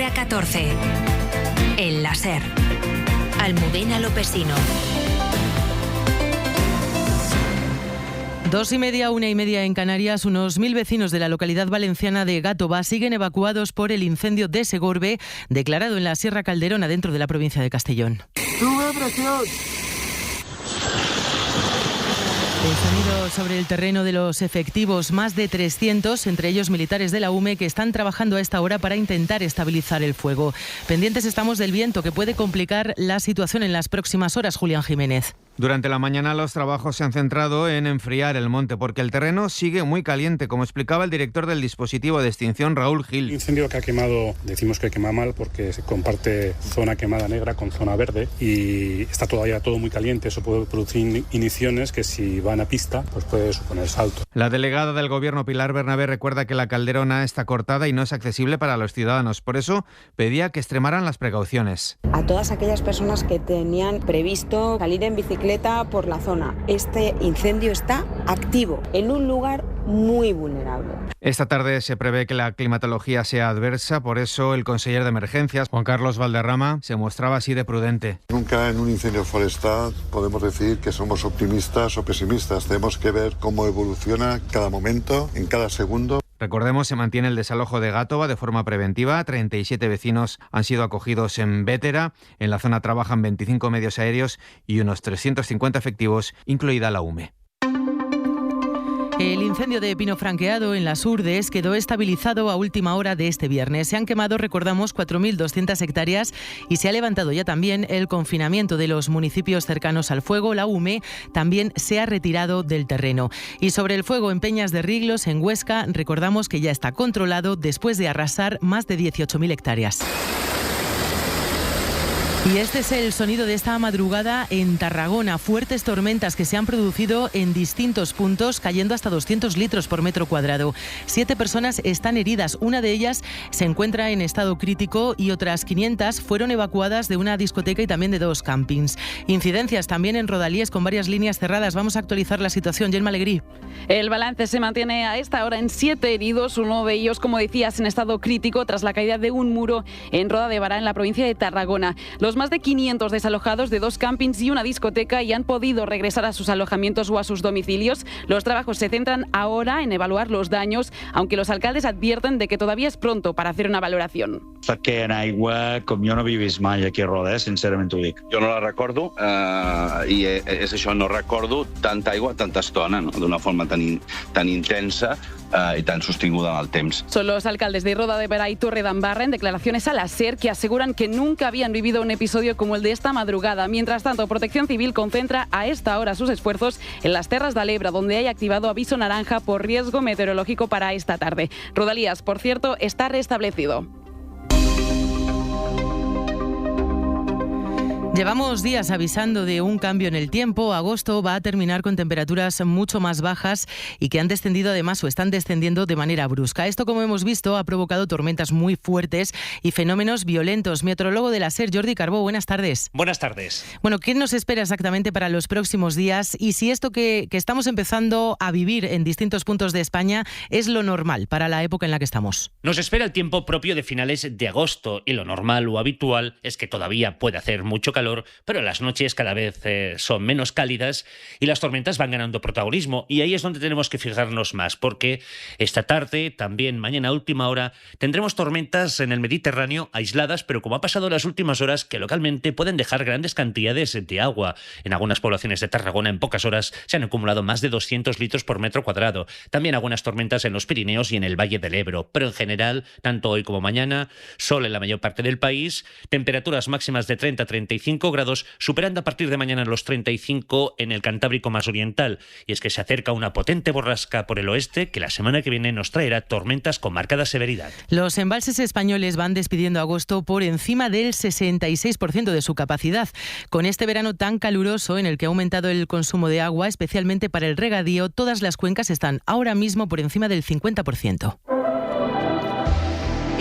Carretera 14. El Láser. Almudena Lopesino. 2:30, 1:30 en Canarias. Unos 1.000 vecinos de la localidad valenciana de Gàtova siguen evacuados por el incendio de Segorbe, declarado en la Sierra Calderona, dentro de la provincia de Castellón. ¡Sube presión! El sonido sobre el terreno de los efectivos, más de 300, entre ellos militares de la UME, que están trabajando a esta hora para intentar estabilizar el fuego. Pendientes estamos del viento, que puede complicar la situación en las próximas horas. Julián Jiménez. Durante la mañana los trabajos se han centrado en enfriar el monte porque el terreno sigue muy caliente, como explicaba el director del dispositivo de extinción, Raúl Gil. El incendio que ha quemado, decimos que quema mal porque se comparte zona quemada negra con zona verde y está todavía todo muy caliente. Eso puede producir igniciones que, si van a pista, pues puede suponer salto. La delegada del Gobierno, Pilar Bernabé, recuerda que la Calderona está cortada y no es accesible para los ciudadanos. Por eso pedía que extremaran las precauciones. A todas aquellas personas que tenían previsto salir en bicicleta por la zona, este incendio está activo en un lugar muy vulnerable. Esta tarde se prevé que la climatología sea adversa, por eso el consejero de Emergencias, Juan Carlos Valderrama, se mostraba así de prudente. Nunca en un incendio forestal podemos decir que somos optimistas o pesimistas. Tenemos que ver cómo evoluciona cada momento, en cada segundo. Recordemos, se mantiene el desalojo de Gàtova de forma preventiva. 37 vecinos han sido acogidos en Bétera. En la zona trabajan 25 medios aéreos y unos 350 efectivos, incluida la UME. El incendio de Pino Franqueado en las Urdes quedó estabilizado a última hora de este viernes. Se han quemado, recordamos, 4.200 hectáreas y se ha levantado ya también el confinamiento de los municipios cercanos al fuego. La UME también se ha retirado del terreno. Y sobre el fuego en Peñas de Riglos, en Huesca, recordamos que ya está controlado después de arrasar más de 18.000 hectáreas. Y este es el sonido de esta madrugada en Tarragona. Fuertes tormentas que se han producido en distintos puntos, cayendo hasta 200 litros por metro cuadrado. 7 personas están heridas. Una de ellas se encuentra en estado crítico y otras 500 fueron evacuadas de una discoteca y también de 2 campings. Incidencias también en Rodalies con varias líneas cerradas. Vamos a actualizar la situación. Gemma Alegrí. El balance se mantiene a esta hora en 7 heridos. Uno de ellos, como decías, en estado crítico tras la caída de un muro en Roda de Bará, en la provincia de Tarragona. Los más de 500 desalojados de 2 campings y una discoteca y han podido regresar a sus alojamientos o a sus domicilios. Los trabajos se centran ahora en evaluar los daños, aunque los alcaldes advierten de que todavía es pronto para hacer una valoración. Perquè en aigua, com jo no havia vist mai aquí a Roda, sincerament t'ho dic. Jo no la recordo i és això, no recordo tanta aigua, tanta estona, no? D'una forma tan intensa y tan sostinguda en el temps. Son los alcaldes de Roda de Bará y Torredembarra en declaraciones a la SER que aseguran que nunca habían vivido un episodio como el de esta madrugada. Mientras tanto, Protección Civil concentra a esta hora sus esfuerzos en las Terras de l'Ebre, donde hay activado aviso naranja por riesgo meteorológico para esta tarde. Rodalías, por cierto, está restablecido. Llevamos días avisando de un cambio en el tiempo. Agosto va a terminar con temperaturas mucho más bajas y que han descendido además o están descendiendo de manera brusca. Esto, como hemos visto, ha provocado tormentas muy fuertes y fenómenos violentos. Meteorólogo de la SER, Jordi Carbó, buenas tardes. Buenas tardes. Bueno, ¿qué nos espera exactamente para los próximos días? Y si esto que estamos empezando a vivir en distintos puntos de España es lo normal para la época en la que estamos. Nos espera el tiempo propio de finales de agosto y lo normal o habitual es que todavía puede hacer mucho calor, pero las noches cada vez son menos cálidas y las tormentas van ganando protagonismo, y ahí es donde tenemos que fijarnos más, porque esta tarde, también mañana a última hora, tendremos tormentas en el Mediterráneo aisladas, pero como ha pasado en las últimas horas, que localmente pueden dejar grandes cantidades de agua. En algunas poblaciones de Tarragona en pocas horas se han acumulado más de 200 litros por metro cuadrado. También algunas tormentas en los Pirineos y en el Valle del Ebro, pero en general, tanto hoy como mañana, sol en la mayor parte del país, temperaturas máximas de 30-35 grados, superando a partir de mañana los 35 en el Cantábrico más oriental. Y es que se acerca una potente borrasca por el oeste que la semana que viene nos traerá tormentas con marcada severidad. Los embalses españoles van despidiendo agosto por encima del 66% de su capacidad. Con este verano tan caluroso en el que ha aumentado el consumo de agua, especialmente para el regadío, todas las cuencas están ahora mismo por encima del 50%.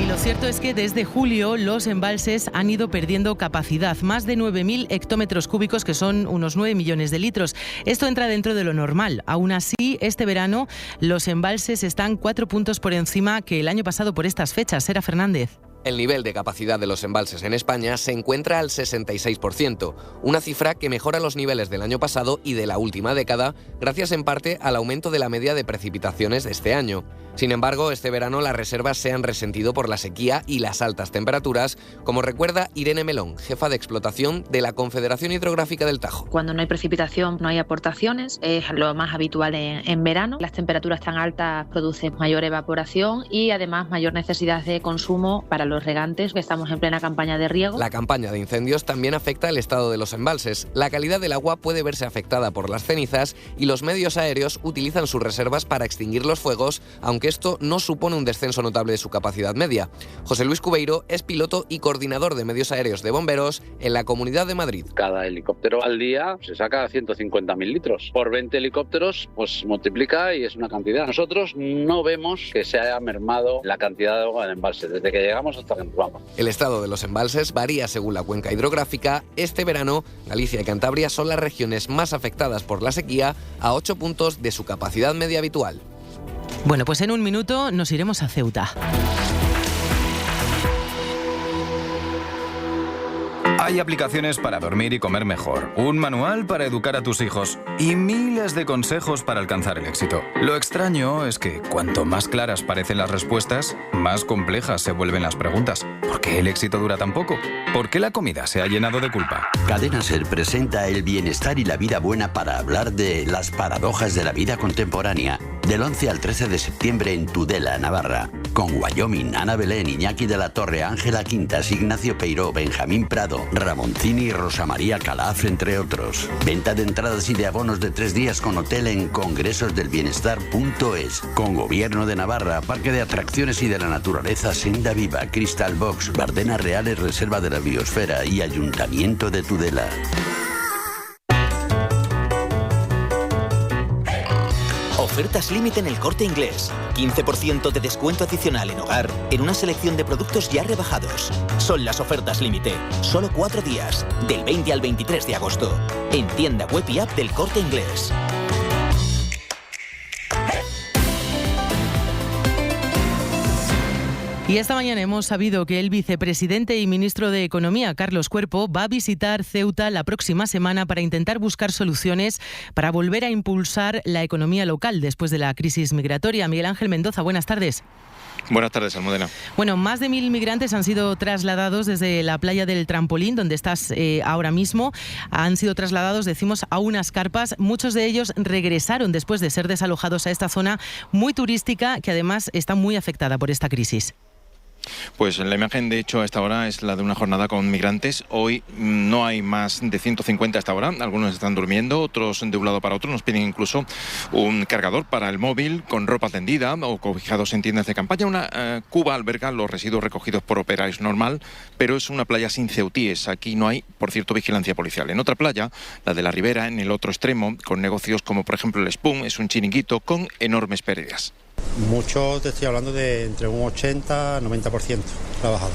Y lo cierto es que desde julio los embalses han ido perdiendo capacidad, más de 9.000 hectómetros cúbicos, que son unos 9 millones de litros. Esto entra dentro de lo normal. Aún así, este verano los embalses están 4 puntos por encima que el año pasado por estas fechas. Sara Fernández. El nivel de capacidad de los embalses en España se encuentra al 66%, una cifra que mejora los niveles del año pasado y de la última década, gracias en parte al aumento de la media de precipitaciones de este año. Sin embargo, este verano las reservas se han resentido por la sequía y las altas temperaturas, como recuerda Irene Melón, jefa de explotación de la Confederación Hidrográfica del Tajo. Cuando no hay precipitación, no hay aportaciones, es lo más habitual en verano. Las temperaturas tan altas producen mayor evaporación y además mayor necesidad de consumo para los regantes, que estamos en plena campaña de riego. La campaña de incendios también afecta el estado de los embalses. La calidad del agua puede verse afectada por las cenizas y los medios aéreos utilizan sus reservas para extinguir los fuegos, aunque esto no supone un descenso notable de su capacidad media. José Luis Cubeiro es piloto y coordinador de medios aéreos de bomberos en la Comunidad de Madrid. Cada helicóptero al día se saca 150.000 litros. Por 20 helicópteros, pues multiplica y es una cantidad. Nosotros no vemos que se haya mermado la cantidad de agua en embalse, desde que llegamos hasta que nos vamos. El estado de los embalses varía según la cuenca hidrográfica. Este verano, Galicia y Cantabria son las regiones más afectadas por la sequía, a 8 puntos de su capacidad media habitual. Bueno, pues en un minuto nos iremos a Ceuta. Hay aplicaciones para dormir y comer mejor, un manual para educar a tus hijos y miles de consejos para alcanzar el éxito. Lo extraño es que cuanto más claras parecen las respuestas, más complejas se vuelven las preguntas. ¿Por qué el éxito dura tan poco? ¿Por qué la comida se ha llenado de culpa? Cadena SER presenta el bienestar y la vida buena para hablar de las paradojas de la vida contemporánea. Del 11 al 13 de septiembre en Tudela, Navarra. Con Wyoming, Ana Belén, Iñaki de la Torre, Ángela Quintas, Ignacio Peiró, Benjamín Prado, Ramoncini y Rosa María Calaf, entre otros. Venta de entradas y de abonos de 3 días con hotel en congresosdelbienestar.es. Con Gobierno de Navarra, Parque de Atracciones y de la Naturaleza Senda Viva, Crystal Box, Bardenas Reales, Reserva de la Biosfera y Ayuntamiento de Tudela. Ofertas límite en El Corte Inglés. 15% de descuento adicional en hogar en una selección de productos ya rebajados. Son las ofertas límite. Solo 4 días, del 20 al 23 de agosto. En tienda web y app del Corte Inglés. Y esta mañana hemos sabido que el vicepresidente y ministro de Economía, Carlos Cuerpo, va a visitar Ceuta la próxima semana para intentar buscar soluciones para volver a impulsar la economía local después de la crisis migratoria. Miguel Ángel Mendoza, buenas tardes. Buenas tardes, Almudena. Bueno, más de 1.000 migrantes han sido trasladados desde la playa del Trampolín, donde estás ahora mismo. Han sido trasladados, decimos, a unas carpas. Muchos de ellos regresaron después de ser desalojados a esta zona muy turística, que además está muy afectada por esta crisis. Pues la imagen, de hecho, a esta hora es la de una jornada con migrantes. Hoy no hay más de 150 a esta hora. Algunos están durmiendo, otros de un lado para otro. Nos piden incluso un cargador para el móvil con ropa tendida o cobijados en tiendas de campaña. Una cuba alberga los residuos recogidos por operarios normal, pero es una playa sin ceutíes. Aquí no hay, por cierto, vigilancia policial. En otra playa, la de la Ribera, en el otro extremo, con negocios como por ejemplo el Spoon, es un chiringuito con enormes pérdidas. Muchos, te estoy hablando de entre un 80 y 90% la bajada.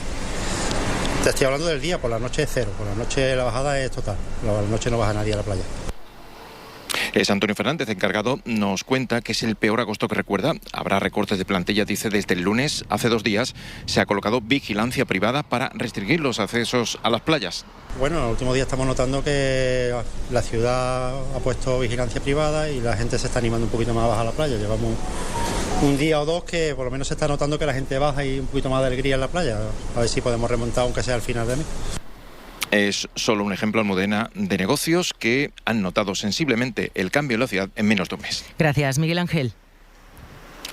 Te estoy hablando del día, por la noche es cero, por la noche la bajada es total, por la noche no baja nadie a la playa. Es Antonio Fernández, encargado, nos cuenta que es el peor agosto que recuerda. Habrá recortes de plantilla, dice, desde el lunes. Hace 2 días se ha colocado vigilancia privada para restringir los accesos a las playas. Bueno, en el último día estamos notando que la ciudad ha puesto vigilancia privada y la gente se está animando un poquito más a bajar a la playa. Llevamos un día o dos que por lo menos se está notando que la gente baja y un poquito más de alegría en la playa. A ver si podemos remontar, aunque sea al final de mes. Es solo un ejemplo, Almudena, de negocios que han notado sensiblemente el cambio en la ciudad en menos de un mes. Gracias, Miguel Ángel.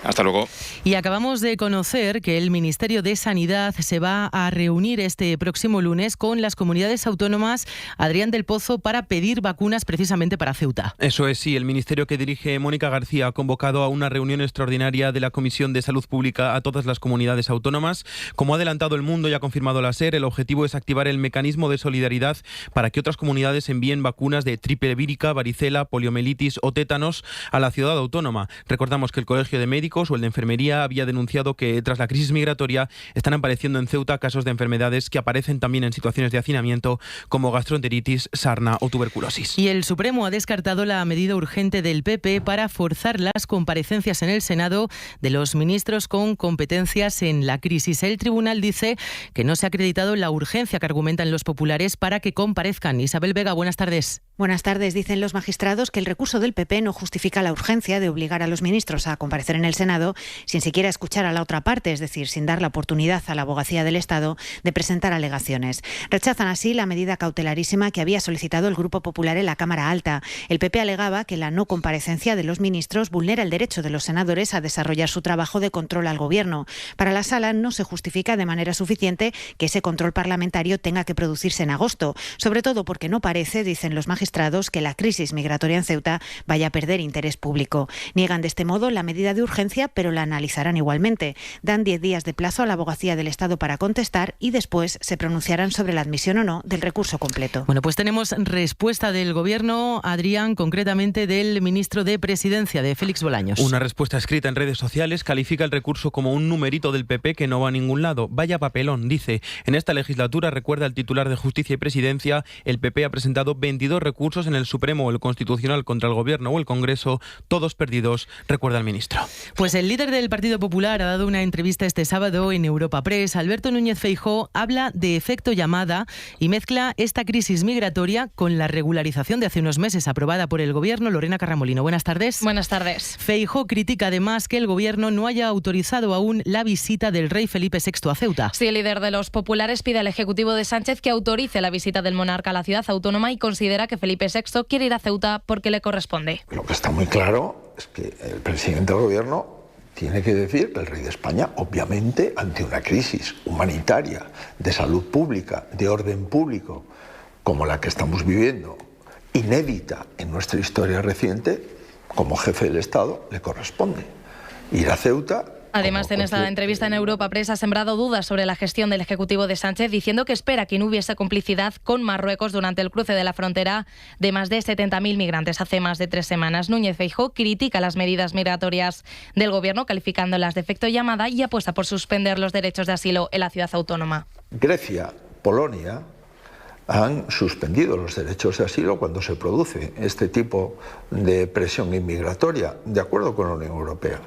Hasta luego. Y acabamos de conocer que el Ministerio de Sanidad se va a reunir este próximo lunes con las comunidades autónomas, Adrián del Pozo, para pedir vacunas precisamente para Ceuta. Eso es, sí. El ministerio que dirige Mónica García ha convocado a una reunión extraordinaria de la Comisión de Salud Pública a todas las comunidades autónomas. Como ha adelantado El Mundo y ha confirmado la SER, el objetivo es activar el mecanismo de solidaridad para que otras comunidades envíen vacunas de triple vírica, varicela, poliomielitis o tétanos a la ciudad autónoma. Recordamos que el Colegio de Médicos médicos o el de enfermería había denunciado que tras la crisis migratoria están apareciendo en Ceuta casos de enfermedades que aparecen también en situaciones de hacinamiento como gastroenteritis, sarna o tuberculosis. Y el Supremo ha descartado la medida urgente del PP para forzar las comparecencias en el Senado de los ministros con competencias en la crisis. El tribunal dice que no se ha acreditado la urgencia que argumentan los populares para que comparezcan. Isabel Vega, buenas tardes. Buenas tardes. Dicen los magistrados que el recurso del PP no justifica la urgencia de obligar a los ministros a comparecer en el Senado sin siquiera escuchar a la otra parte, es decir, sin dar la oportunidad a la abogacía del Estado de presentar alegaciones. Rechazan así la medida cautelarísima que había solicitado el Grupo Popular en la Cámara Alta. El PP alegaba que la no comparecencia de los ministros vulnera el derecho de los senadores a desarrollar su trabajo de control al Gobierno. Para la Sala no se justifica de manera suficiente que ese control parlamentario tenga que producirse en agosto, sobre todo porque no parece, dicen los magistrados, que la crisis migratoria en Ceuta vaya a perder interés público. Niegan de este modo la medida de urgencia, pero la analizarán igualmente. Dan 10 días de plazo a la abogacía del Estado para contestar y después se pronunciarán sobre la admisión o no del recurso completo. Bueno, pues tenemos respuesta del Gobierno, Adrián, concretamente del ministro de Presidencia, de Félix Bolaños. Una respuesta escrita en redes sociales califica el recurso como un numerito del PP que no va a ningún lado. Vaya papelón, dice. En esta legislatura, recuerda el titular de Justicia y Presidencia, el PP ha presentado 22 recursos en el Supremo o el Constitucional contra el Gobierno o el Congreso, todos perdidos, recuerda el ministro. Pues el líder del Partido Popular ha dado una entrevista este sábado en Europa Press. Alberto Núñez Feijóo habla de efecto llamada y mezcla esta crisis migratoria con la regularización de hace unos meses aprobada por el Gobierno. Lorena Carramolino, buenas tardes. Buenas tardes. Feijóo critica además que el Gobierno no haya autorizado aún la visita del rey Felipe VI a Ceuta. Sí, el líder de los populares pide al Ejecutivo de Sánchez que autorice la visita del monarca a la ciudad autónoma y considera que Felipe VI quiere ir a Ceuta porque le corresponde. Lo que está muy claro es que el presidente del Gobierno tiene que decir que el rey de España, obviamente, ante una crisis humanitaria, de salud pública, de orden público, como la que estamos viviendo, inédita en nuestra historia reciente, como jefe del Estado, le corresponde ir a Ceuta. Además, en esta entrevista en Europa Press ha sembrado dudas sobre la gestión del Ejecutivo de Sánchez, diciendo que espera que no hubiese complicidad con Marruecos durante el cruce de la frontera de más de 70.000 migrantes hace más de 3 semanas. Núñez Feijóo critica las medidas migratorias del Gobierno, calificándolas de efecto llamada, y apuesta por suspender los derechos de asilo en la ciudad autónoma. Grecia, Polonia han suspendido los derechos de asilo cuando se produce este tipo de presión inmigratoria, de acuerdo con la Unión Europea.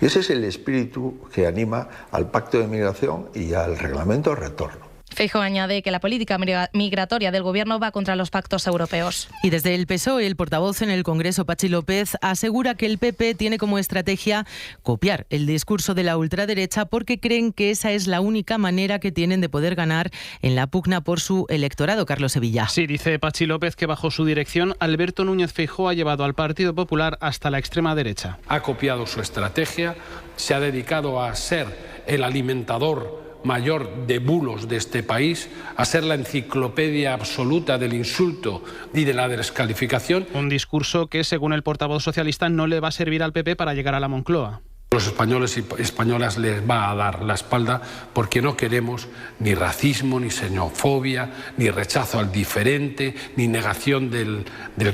Y ese es el espíritu que anima al Pacto de Migración y al Reglamento de Retorno. Feijóo añade que la política migratoria del Gobierno va contra los pactos europeos. Y desde el PSOE, el portavoz en el Congreso, Patxi López, asegura que el PP tiene como estrategia copiar el discurso de la ultraderecha porque creen que esa es la única manera que tienen de poder ganar en la pugna por su electorado. Carlos Sevilla. Sí, dice Patxi López que bajo su dirección Alberto Núñez Feijóo ha llevado al Partido Popular hasta la extrema derecha. Ha copiado su estrategia, se ha dedicado a ser el alimentador mayor de bulos de este país, a ser la enciclopedia absoluta del insulto y de la descalificación. Un discurso que, según el portavoz socialista, no le va a servir al PP para llegar a la Moncloa. Los españoles y españolas les va a dar la espalda porque no queremos ni racismo, ni xenofobia, ni rechazo al diferente, ni negación del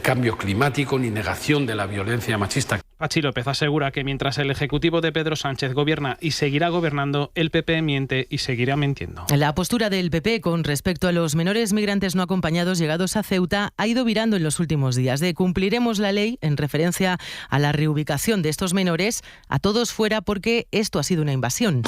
cambio climático, ni negación de la violencia machista. Patxi López asegura que mientras el Ejecutivo de Pedro Sánchez gobierna y seguirá gobernando, el PP miente y seguirá mintiendo. La postura del PP con respecto a los menores migrantes no acompañados llegados a Ceuta ha ido virando en los últimos días. De cumpliremos la ley en referencia a la reubicación de estos menores, a todos fuera porque esto ha sido una invasión.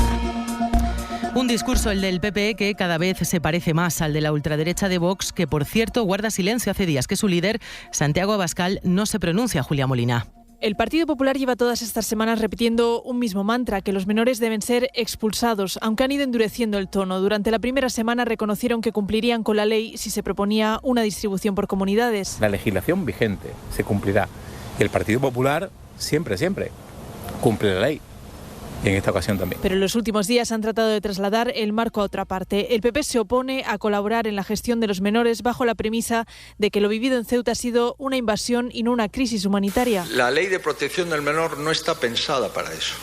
Un discurso, el del PP, que cada vez se parece más al de la ultraderecha de Vox, que por cierto guarda silencio hace días que su líder, Santiago Abascal, no se pronuncia. Julia Molina. El Partido Popular lleva todas estas semanas repitiendo un mismo mantra, que los menores deben ser expulsados, aunque han ido endureciendo el tono. Durante la primera semana reconocieron que cumplirían con la ley si se proponía una distribución por comunidades. La legislación vigente se cumplirá. Y el Partido Popular siempre cumple la ley. Y en esta ocasión también. Pero en los últimos días han tratado de trasladar el marco a otra parte. El PP se opone a colaborar en la gestión de los menores bajo la premisa de que lo vivido en Ceuta ha sido una invasión y no una crisis humanitaria. La ley de protección del menor no está pensada para eso.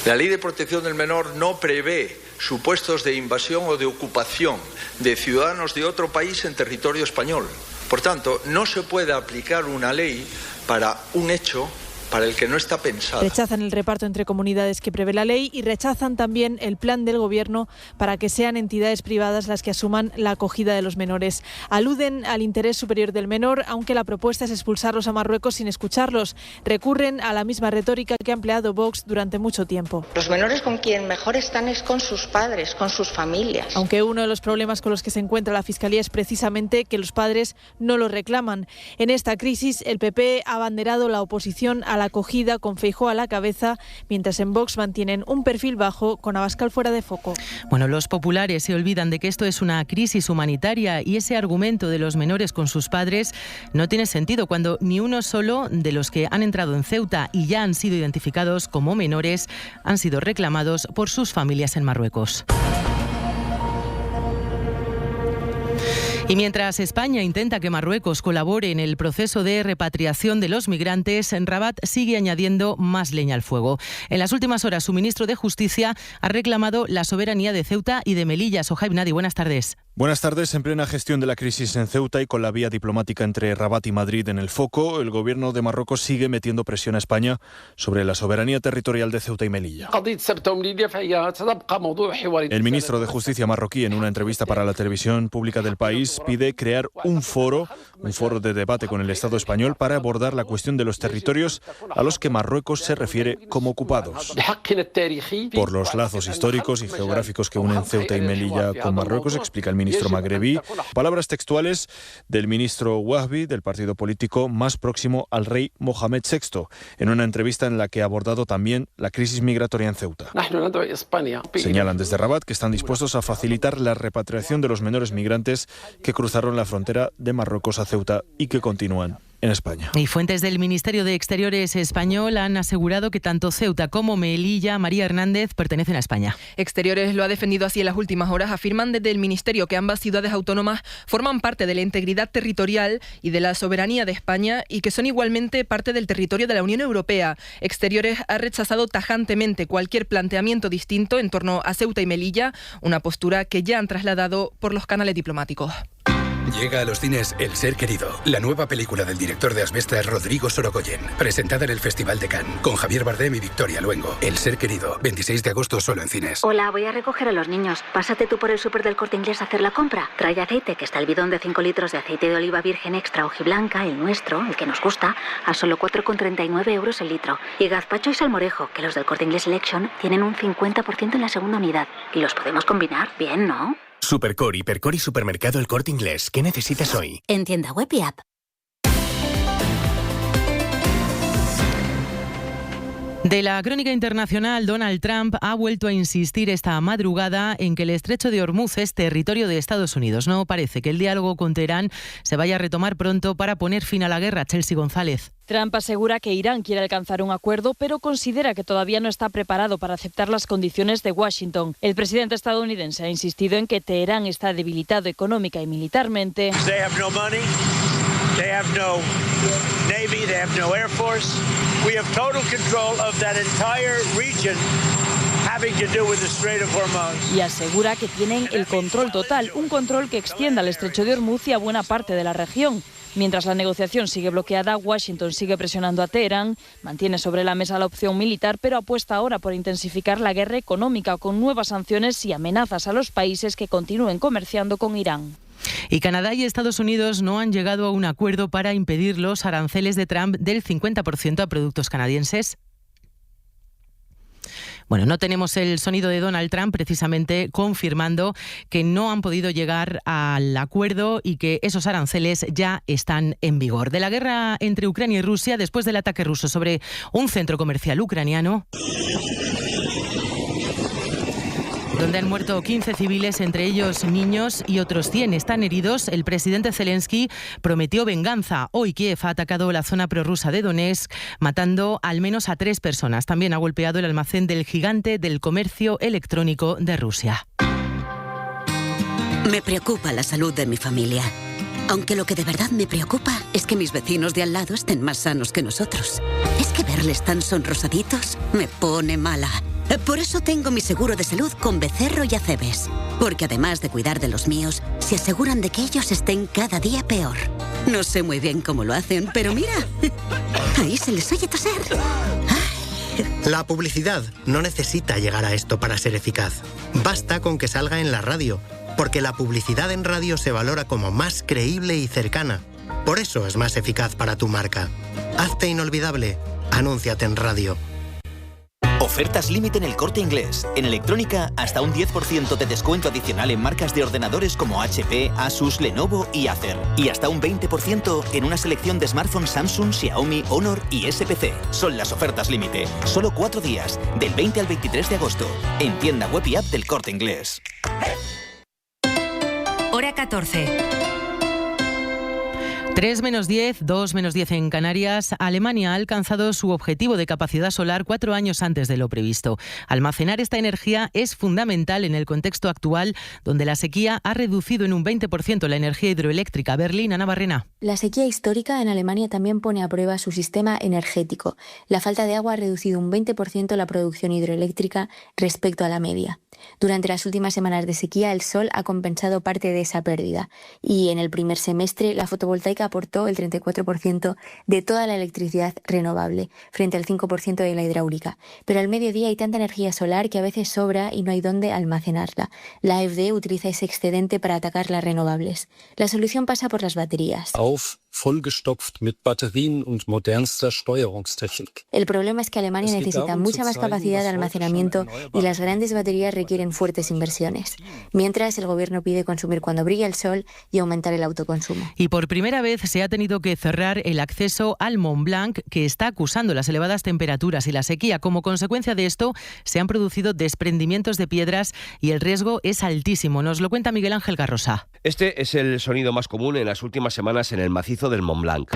La ley de protección del menor no prevé supuestos de invasión o de ocupación de ciudadanos de otro país en territorio español. Por tanto, no se puede aplicar una ley para un hecho para el que no está pensada. Rechazan el reparto entre comunidades que prevé la ley y rechazan también el plan del Gobierno para que sean entidades privadas las que asuman la acogida de los menores. Aluden al interés superior del menor, aunque la propuesta es expulsarlos a Marruecos sin escucharlos. Recurren a la misma retórica que ha empleado Vox durante mucho tiempo. Los menores con quien mejor están es con sus padres, con sus familias. Aunque uno de los problemas con los que se encuentra la Fiscalía es precisamente que los padres no lo reclaman. En esta crisis, el PP ha abanderado la oposición a la acogida con Feijóo a la cabeza, mientras en Vox mantienen un perfil bajo con Abascal fuera de foco. Bueno, los populares se olvidan de que esto es una crisis humanitaria y ese argumento de los menores con sus padres no tiene sentido cuando ni uno solo de los que han entrado en Ceuta y ya han sido identificados como menores han sido reclamados por sus familias en Marruecos. Y mientras España intenta que Marruecos colabore en el proceso de repatriación de los migrantes, Rabat sigue añadiendo más leña al fuego. En las últimas horas, su ministro de Justicia ha reclamado la soberanía de Ceuta y de Melilla. Sohaib Nadi, buenas tardes. Buenas tardes. En plena gestión de la crisis en Ceuta y con la vía diplomática entre Rabat y Madrid en el foco, el gobierno de Marruecos sigue metiendo presión a España sobre la soberanía territorial de Ceuta y Melilla. El ministro de Justicia marroquí, en una entrevista para la televisión pública del país, pide crear un foro de debate con el Estado español para abordar la cuestión de los territorios a los que Marruecos se refiere como ocupados. Por los lazos históricos y geográficos que unen Ceuta y Melilla con Marruecos, explica el ministro magrebí, palabras textuales del ministro Wahbi, del partido político más próximo al rey Mohamed VI, en una entrevista en la que ha abordado también la crisis migratoria en Ceuta. Señalan desde Rabat que están dispuestos a facilitar la repatriación de los menores migrantes que cruzaron la frontera de Marruecos a Ceuta y que continúan en España. Y fuentes del Ministerio de Exteriores español han asegurado que tanto Ceuta como Melilla, María Hernández, pertenecen a España. Exteriores lo ha defendido así en las últimas horas. Afirman desde el Ministerio que ambas ciudades autónomas forman parte de la integridad territorial y de la soberanía de España y que son igualmente parte del territorio de la Unión Europea. Exteriores ha rechazado tajantemente cualquier planteamiento distinto en torno a Ceuta y Melilla, una postura que ya han trasladado por los canales diplomáticos. Llega a los cines El Ser Querido, la nueva película del director de Asbestas, Rodrigo Sorogoyen, presentada en el Festival de Cannes, con Javier Bardem y Victoria Luengo. El Ser Querido, 26 de agosto solo en cines. Hola, voy a recoger a los niños. Pásate tú por el súper del Corte Inglés a hacer la compra. Trae aceite, que está el bidón de 5 litros de aceite de oliva virgen extra hojiblanca, el nuestro, el que nos gusta, a solo 4,39 euros el litro. Y gazpacho y salmorejo, que los del Corte Inglés Selection tienen un 50% en la segunda unidad. Y los podemos combinar bien, ¿no? Supercor, Hipercor y Supermercado El Corte Inglés. ¿Qué necesitas hoy? En tienda web y app. De la crónica internacional, Donald Trump ha vuelto a insistir esta madrugada en que el estrecho de Hormuz es territorio de Estados Unidos. No parece que el diálogo con Teherán se vaya a retomar pronto para poner fin a la guerra. Chelsea González. Trump asegura que Irán quiere alcanzar un acuerdo, pero considera que todavía no está preparado para aceptar las condiciones de Washington. El presidente estadounidense ha insistido en que Teherán está debilitado económica y militarmente. They have no Navy, they have no Air Force. We have total control of that entire region having to do with the Strait of Hormuz. Y asegura que tienen el control total, un control que extienda al estrecho de Hormuz y a buena parte de la región. Mientras la negociación sigue bloqueada, Washington sigue presionando a Teherán, mantiene sobre la mesa la opción militar, pero apuesta ahora por intensificar la guerra económica con nuevas sanciones y amenazas a los países que continúen comerciando con Irán. Y Canadá y Estados Unidos no han llegado a un acuerdo para impedir los aranceles de Trump del 50% a productos canadienses. Bueno, no tenemos el sonido de Donald Trump precisamente confirmando que no han podido llegar al acuerdo y que esos aranceles ya están en vigor. De la guerra entre Ucrania y Rusia, después del ataque ruso sobre un centro comercial ucraniano, donde han muerto 15 civiles, entre ellos niños, y otros 100 están heridos, el presidente Zelensky prometió venganza. Hoy Kiev ha atacado la zona prorrusa de Donetsk, matando al menos a 3 personas. También ha golpeado el almacén del gigante del comercio electrónico de Rusia. Me preocupa la salud de mi familia. Aunque lo que de verdad me preocupa es que mis vecinos de al lado estén más sanos que nosotros. Es que verles tan sonrosaditos me pone mala. Por eso tengo mi seguro de salud con Becerro y Acebes. Porque además de cuidar de los míos, se aseguran de que ellos estén cada día peor. No sé muy bien cómo lo hacen, pero mira, Ahí se les oye toser. La publicidad no necesita llegar a esto para ser eficaz. Basta con que salga en la radio, porque la publicidad en radio se valora como más creíble y cercana. Por eso es más eficaz para tu marca. Hazte inolvidable. Anúnciate en radio. Ofertas límite en El Corte Inglés. En electrónica, hasta un 10% de descuento adicional en marcas de ordenadores como HP, Asus, Lenovo y Acer. Y hasta un 20% en una selección de smartphones Samsung, Xiaomi, Honor y SPC. Son las ofertas límite. Solo 4 días, del 20 al 23 de agosto. En tienda web y app del Corte Inglés. Hora 14. 3 menos 10, 2 menos 10 en Canarias. Alemania ha alcanzado su objetivo de capacidad solar 4 años antes de lo previsto. Almacenar esta energía es fundamental en el contexto actual, donde la sequía ha reducido en un 20% la energía hidroeléctrica. Berlín, Ana Barrena. La sequía histórica en Alemania también pone a prueba su sistema energético. La falta de agua ha reducido un 20% la producción hidroeléctrica respecto a la media. Durante las últimas semanas de sequía, el sol ha compensado parte de esa pérdida. Y en el primer semestre, la fotovoltaica aportó el 34% de toda la electricidad renovable, frente al 5% de la hidráulica. Pero al mediodía hay tanta energía solar que a veces sobra y no hay dónde almacenarla. La AfD utiliza ese excedente para atacar las renovables. La solución pasa por las baterías. Vollgestopft mit Batterien und modernster Steuerungstechnik. El problema es que Alemania necesita mucha más capacidad de almacenamiento y las grandes baterías requieren fuertes inversiones. Mientras, el gobierno pide consumir cuando brilla el sol y aumentar el autoconsumo. Y por primera vez se ha tenido que cerrar el acceso al Mont Blanc, que está acusando las elevadas temperaturas y la sequía. Como consecuencia de esto, se han producido desprendimientos de piedras y el riesgo es altísimo. Nos lo cuenta Miguel Ángel Garrosa. Este es el sonido más común en las últimas semanas en el macizo del Mont Blanc.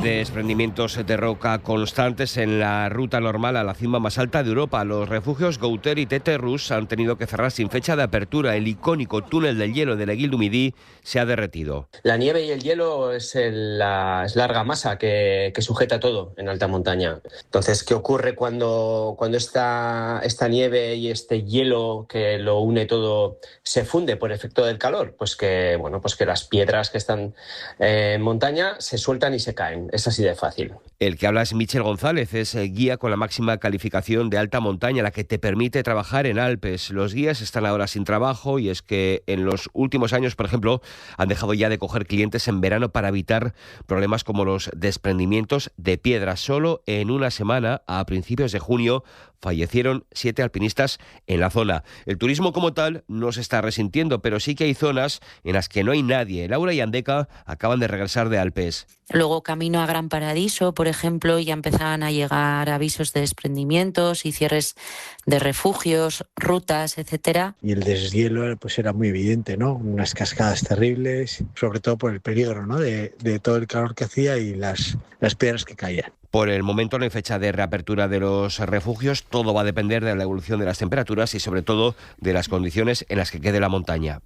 Desprendimientos de roca constantes en la ruta normal a la cima más alta de Europa. Los refugios Gouter y Téterrus han tenido que cerrar sin fecha de apertura. El icónico túnel del hielo de la Aiguille du Midi se ha derretido. La nieve y el hielo es la larga masa que sujeta todo en alta montaña. Entonces, ¿qué ocurre cuando esta nieve y este hielo que lo une todo se funde por efecto del calor? Pues que las piedras que están en montaña se sueltan y se caen. Es así de fácil. El que habla es Michel González, es guía con la máxima calificación de alta montaña, la que te permite trabajar en Alpes. Los guías están ahora sin trabajo y es que en los últimos años, por ejemplo, han dejado ya de coger clientes en verano para evitar problemas como los desprendimientos de piedras. Solo en una semana, a principios de junio, fallecieron 7 alpinistas en la zona. El turismo como tal no se está resintiendo, pero sí que hay zonas en las que no hay nadie. Laura y Andeca acaban de regresar de Alpes. Luego, camino a Gran Paradiso, por ejemplo, ya empezaban a llegar avisos de desprendimientos y cierres de refugios, rutas, etcétera. Y el deshielo pues era muy evidente, ¿no? Unas cascadas terribles, sobre todo por el peligro, ¿no? de todo el calor que hacía y las piedras que caían. Por el momento no hay fecha de reapertura de los refugios. Todo va a depender de la evolución de las temperaturas y sobre todo de las condiciones en las que quede la montaña.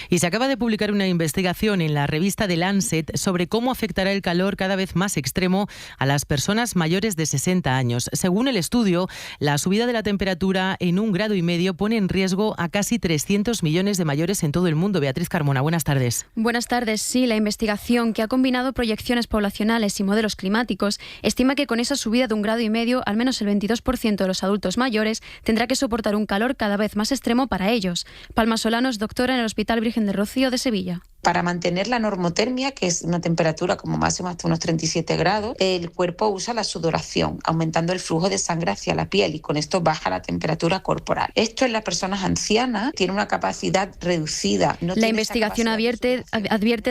Y se acaba de publicar una investigación en la revista The Lancet sobre cómo afectará el calor cada vez más extremo a las personas mayores de 60 años. Según el estudio, la subida de la temperatura en 1,5 grados pone en riesgo a casi 300 millones de mayores en todo el mundo. Beatriz Carmona, buenas tardes. Buenas tardes. Sí, la investigación, que ha combinado proyecciones poblacionales y modelos climáticos, estima que con esa subida de 1,5 grados, al menos el 22% de los adultos mayores tendrá que soportar un calor cada vez más extremo para ellos. Palma Solano es doctora en el Hospital Virgen del Rocío de Sevilla. Para mantener la normotermia, que es una temperatura como máximo hasta unos 37 grados, el cuerpo usa la sudoración, aumentando el flujo de sangre hacia la piel y con esto baja la temperatura corporal. Esto en las personas ancianas tiene una capacidad reducida. La investigación advierte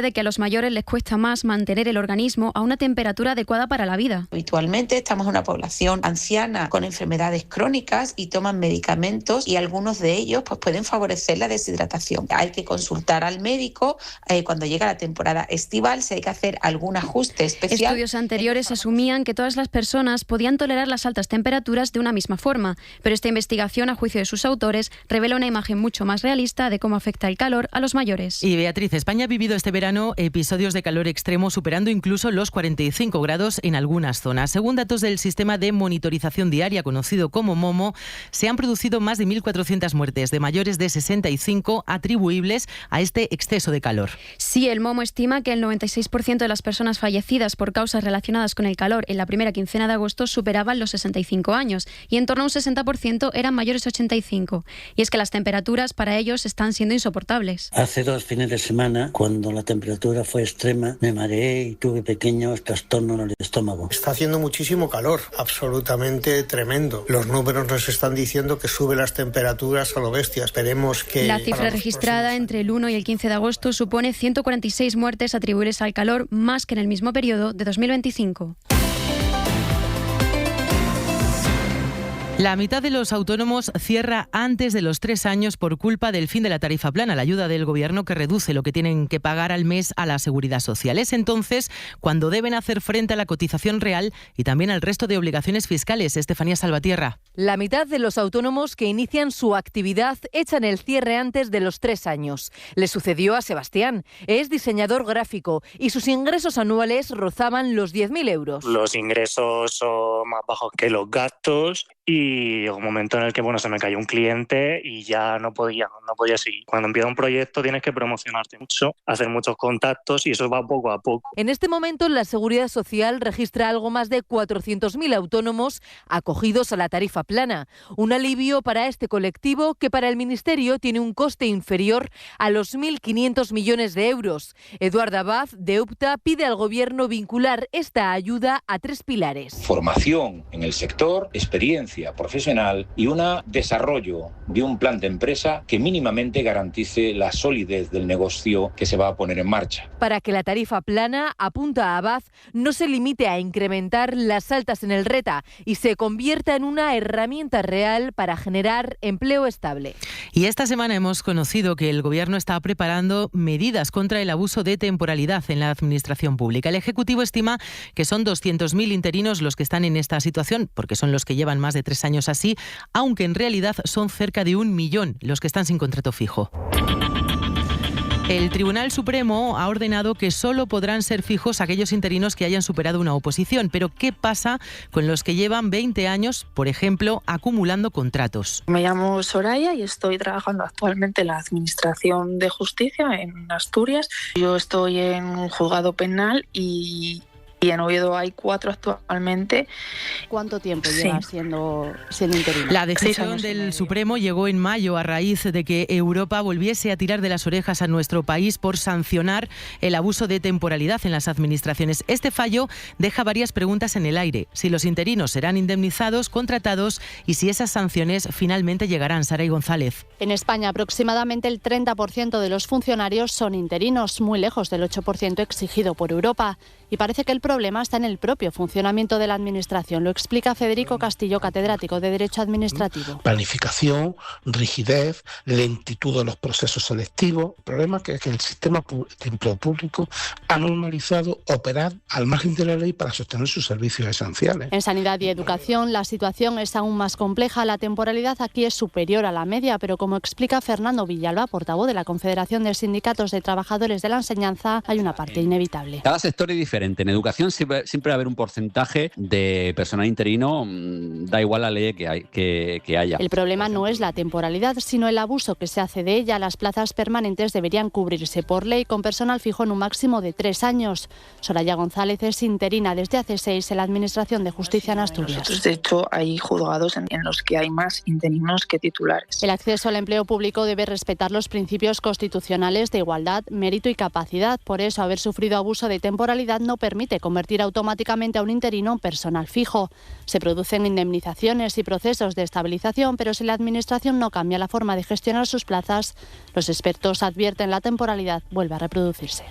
de que a los mayores les cuesta más mantener el organismo a una temperatura adecuada para la vida. Habitualmente estamos en una población anciana con enfermedades crónicas y toman medicamentos y algunos de ellos pues pueden favorecer la deshidratación. Hay que consultar al médico. Cuando llega la temporada estival, si hay que hacer algún ajuste especial. Estudios anteriores asumían que todas las personas podían tolerar las altas temperaturas de una misma forma, pero esta investigación, a juicio de sus autores, revela una imagen mucho más realista de cómo afecta el calor a los mayores. Y Beatriz, España ha vivido este verano episodios de calor extremo, superando incluso los 45 grados en algunas zonas. Según datos del sistema de monitorización diaria conocido como MOMO, se han producido más de 1.400 muertes de mayores de 65 atribuibles a este exceso de calor. Sí, el MOMO estima que el 96% de las personas fallecidas por causas relacionadas con el calor en la primera quincena de agosto superaban los 65 años y en torno a un 60% eran mayores de 85. Y es que las temperaturas para ellos están siendo insoportables. Hace 2 fines de semana, cuando la temperatura fue extrema, me mareé y tuve pequeños trastornos en el estómago. Está haciendo muchísimo calor, absolutamente tremendo. Los números nos están diciendo que suben las temperaturas a lo bestia. Esperemos que... La cifra registrada entre el 1 y el 15 de agosto supone 146 muertes atribuibles al calor, más que en el mismo periodo de 2025. La mitad de los autónomos cierra antes de los 3 años por culpa del fin de la tarifa plana, la ayuda del Gobierno que reduce lo que tienen que pagar al mes a la Seguridad Social. Es entonces cuando deben hacer frente a la cotización real y también al resto de obligaciones fiscales. Estefanía Salvatierra. La mitad de los autónomos que inician su actividad echan el cierre antes de los 3 años. Le sucedió a Sebastián. Es diseñador gráfico y sus ingresos anuales rozaban los 10.000 euros. Los ingresos son más bajos que los gastos. Y llegó un momento en el que se me cayó un cliente y ya no podía seguir. Cuando empieza un proyecto tienes que promocionarte mucho, hacer muchos contactos y eso va poco a poco. En este momento la Seguridad Social registra algo más de 400.000 autónomos acogidos a la tarifa plana. Un alivio para este colectivo que para el Ministerio tiene un coste inferior a los 1.500 millones de euros. Eduardo Abad, de UPTA, pide al Gobierno vincular esta ayuda a 3 pilares. Formación en el sector, experiencia profesional y un desarrollo de un plan de empresa que mínimamente garantice la solidez del negocio que se va a poner en marcha. Para que la tarifa plana, apunta a Abad, no se limite a incrementar las altas en el RETA y se convierta en una herramienta real para generar empleo estable. Y esta semana hemos conocido que el Gobierno está preparando medidas contra el abuso de temporalidad en la administración pública. El Ejecutivo estima que son 200.000 interinos los que están en esta situación, porque son los que llevan más de 3 años así, aunque en realidad son cerca de 1 millón los que están sin contrato fijo. El Tribunal Supremo ha ordenado que solo podrán ser fijos aquellos interinos que hayan superado una oposición. Pero ¿qué pasa con los que llevan 20 años, por ejemplo, acumulando contratos? Me llamo Soraya y estoy trabajando actualmente en la Administración de Justicia en Asturias. Yo estoy en un juzgado penal y en Oviedo hay 4 actualmente. ¿Cuánto tiempo llevas siendo interino? La decisión del Supremo llegó en mayo a raíz de que Europa volviese a tirar de las orejas a nuestro país por sancionar el abuso de temporalidad en las administraciones. Este fallo deja varias preguntas en el aire. Si los interinos serán indemnizados, contratados y si esas sanciones finalmente llegarán. Saray González. En España, aproximadamente el 30% de los funcionarios son interinos, muy lejos del 8% exigido por Europa. Y parece que el problema está en el propio funcionamiento de la Administración. Lo explica Federico Castillo, catedrático de Derecho Administrativo. Planificación, rigidez, lentitud de los procesos selectivos. El problema es que el sistema de empleo público ha normalizado operar al margen de la ley para sostener sus servicios esenciales. En sanidad y educación la situación es aún más compleja. La temporalidad aquí es superior a la media, pero como explica Fernando Villalba, portavoz de la Confederación de Sindicatos de Trabajadores de la Enseñanza, hay una parte inevitable. Cada sector es diferente. En educación siempre va a haber un porcentaje de personal interino, da igual la ley que haya. El problema no es la temporalidad, sino el abuso que se hace de ella. Las plazas permanentes deberían cubrirse por ley con personal fijo en un máximo de 3 años. Soraya González es interina desde hace 6 en la Administración de Justicia en Asturias. Nosotros, de hecho, hay juzgados en los que hay más interinos que titulares. El acceso al empleo público debe respetar los principios constitucionales de igualdad, mérito y capacidad. Por eso, haber sufrido abuso de temporalidad no permite convertir automáticamente a un interino en personal fijo. Se producen indemnizaciones y procesos de estabilización, pero si la Administración no cambia la forma de gestionar sus plazas, los expertos advierten la temporalidad vuelve a reproducirse.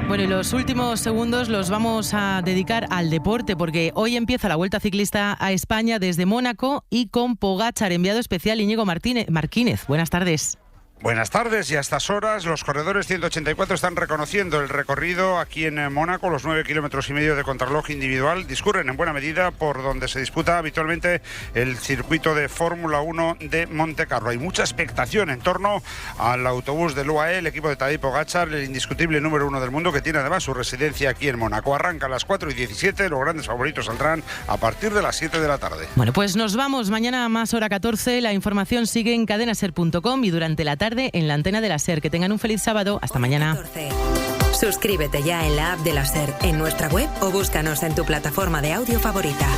Bueno, y los últimos segundos los vamos a dedicar al deporte porque hoy empieza la Vuelta Ciclista a España desde Mónaco y con Pogačar, enviado especial Íñigo Martínez. Buenas tardes. Buenas tardes, y a estas horas los corredores 184 están reconociendo el recorrido aquí en Mónaco. Los 9,5 kilómetros de contrarreloj individual discurren en buena medida por donde se disputa habitualmente el circuito de Fórmula 1 de Montecarlo. Hay mucha expectación en torno al autobús del UAE, el equipo de Tadej Pogačar, el indiscutible número 1 del mundo, que tiene además su residencia aquí en Mónaco. Arranca a las 4:17, los grandes favoritos saldrán a partir de las 7 de la tarde. Bueno, pues nos vamos. Mañana más hora 14. La información sigue en cadenaser.com y durante la tarde en la antena de la SER. Que tengan un feliz sábado. Hasta mañana. 14. Suscríbete ya en la app de la SER, en nuestra web o búscanos en tu plataforma de audio favorita.